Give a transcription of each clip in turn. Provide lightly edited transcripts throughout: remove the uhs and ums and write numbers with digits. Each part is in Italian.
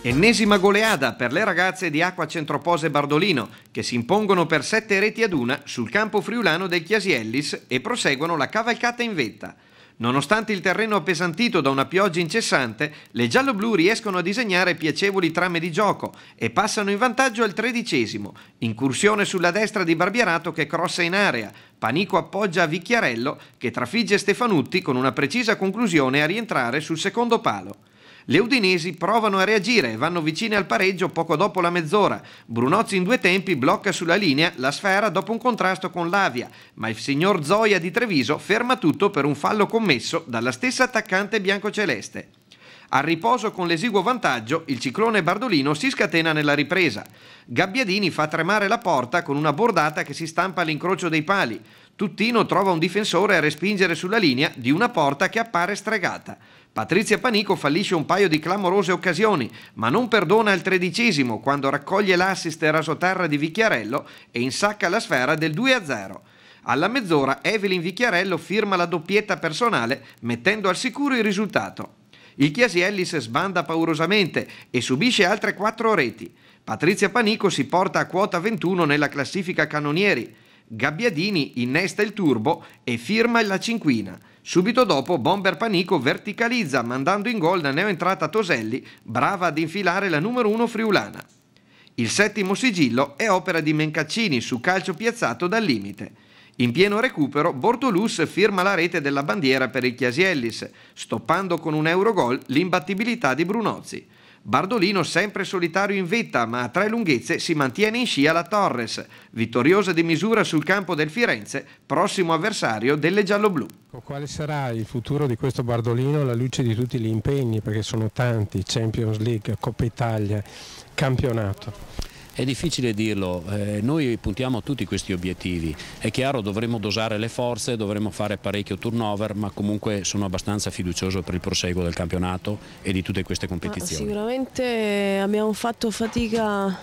Ennesima goleada per le ragazze di Acqua Centropose Bardolino, che si impongono per 7-1 sul campo friulano del Chiasiellis e proseguono la cavalcata in vetta. Nonostante il terreno appesantito da una pioggia incessante, le gialloblu riescono a disegnare piacevoli trame di gioco e passano in vantaggio al 13°. Incursione sulla destra di Barbierato che crossa in area. Panico appoggia a Vicchiarello che trafigge Stefanutti con una precisa conclusione a rientrare sul secondo palo. Le udinesi provano a reagire e vanno vicine al pareggio poco dopo la mezz'ora. Brunozzi in 2 tempi blocca sulla linea la sfera dopo un contrasto con l'Avia, ma il signor Zoia di Treviso ferma tutto per un fallo commesso dalla stessa attaccante biancoceleste. Al riposo con l'esiguo vantaggio, il ciclone bardolino si scatena nella ripresa. Gabbiadini fa tremare la porta con una bordata che si stampa all'incrocio dei pali. Tuttino trova un difensore a respingere sulla linea di una porta che appare stregata. Patrizia Panico fallisce un paio di clamorose occasioni, ma non perdona al 13° quando raccoglie l'assist rasoterra di Vicchiarello e insacca la sfera del 2-0. Alla mezz'ora Evelyn Vicchiarello firma la doppietta personale mettendo al sicuro il risultato. Il Chiasiellis sbanda paurosamente e subisce altre 4 reti. Patrizia Panico si porta a quota 21 nella classifica cannonieri. Gabbiadini innesta il turbo e firma la cinquina. Subito dopo Bomber Panico verticalizza mandando in gol la neoentrata Toselli, brava ad infilare la numero 1 friulana. Il 7° sigillo è opera di Mencaccini su calcio piazzato dal limite. In pieno recupero Bortolus firma la rete della bandiera per il Chiasiellis, stoppando con un Eurogol l'imbattibilità di Brunozzi. Bardolino sempre solitario in vetta, ma a 3 lunghezze si mantiene in scia la Torres, vittoriosa di misura sul campo del Firenze, prossimo avversario delle gialloblu. Quale sarà il futuro di questo Bardolino alla luce di tutti gli impegni, perché sono tanti, Champions League, Coppa Italia, campionato? È difficile dirlo, noi puntiamo a tutti questi obiettivi, è chiaro dovremo dosare le forze, dovremo fare parecchio turnover, ma comunque sono abbastanza fiducioso per il proseguo del campionato e di tutte queste competizioni. Sicuramente abbiamo fatto fatica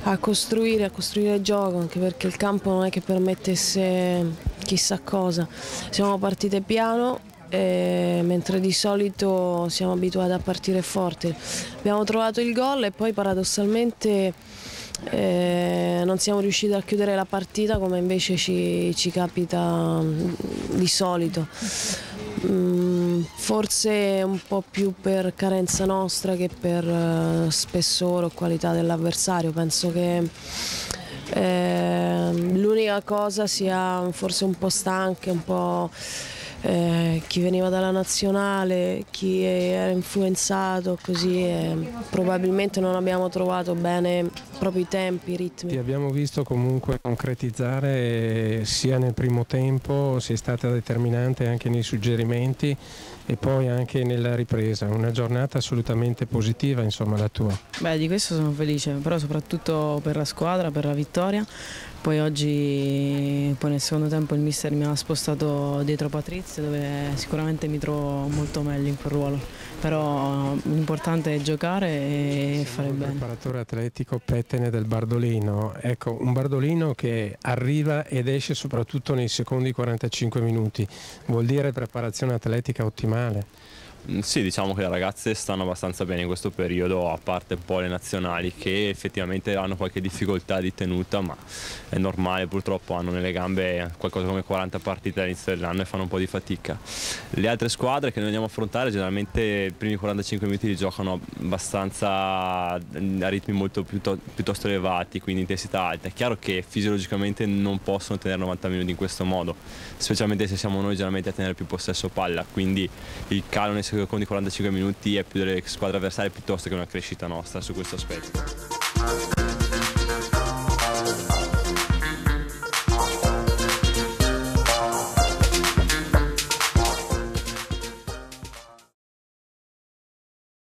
a costruire il gioco, anche perché il campo non è che permettesse chissà cosa, siamo partite piano. Mentre di solito siamo abituati a partire forte, abbiamo trovato il gol e poi paradossalmente non siamo riusciti a chiudere la partita come invece ci capita di solito, forse un po' più per carenza nostra che per spessore o qualità dell'avversario. Penso che l'unica cosa sia forse un po' stanche, un po' chi veniva dalla nazionale, chi era influenzato così, probabilmente non abbiamo trovato bene proprio i tempi, i ritmi. Ti abbiamo visto comunque concretizzare sia nel primo tempo, sei stata determinante anche nei suggerimenti e poi anche nella ripresa, una giornata assolutamente positiva insomma la tua. Beh, di questo sono felice, però soprattutto per la squadra, per la vittoria. Poi oggi, nel secondo tempo il mister mi ha spostato dietro Patrizia, dove sicuramente mi trovo molto meglio in quel ruolo, però l'importante è giocare e fare bene. Il preparatore atletico pettene del Bardolino, ecco, un Bardolino che arriva ed esce soprattutto nei secondi 45 minuti, vuol dire preparazione atletica ottimale? Sì, diciamo che le ragazze stanno abbastanza bene in questo periodo, a parte poi le nazionali che effettivamente hanno qualche difficoltà di tenuta, ma è normale, purtroppo hanno nelle gambe qualcosa come 40 partite all'inizio dell'anno e fanno un po' di fatica. Le altre squadre che noi andiamo a affrontare generalmente i primi 45 minuti li giocano abbastanza a ritmi molto piuttosto elevati, quindi intensità alta. È chiaro che fisiologicamente non possono tenere 90 minuti in questo modo, specialmente se siamo noi generalmente a tenere più possesso palla, quindi il calo nei secondi 45 minuti è più delle squadre avversarie piuttosto che una crescita nostra su questo aspetto.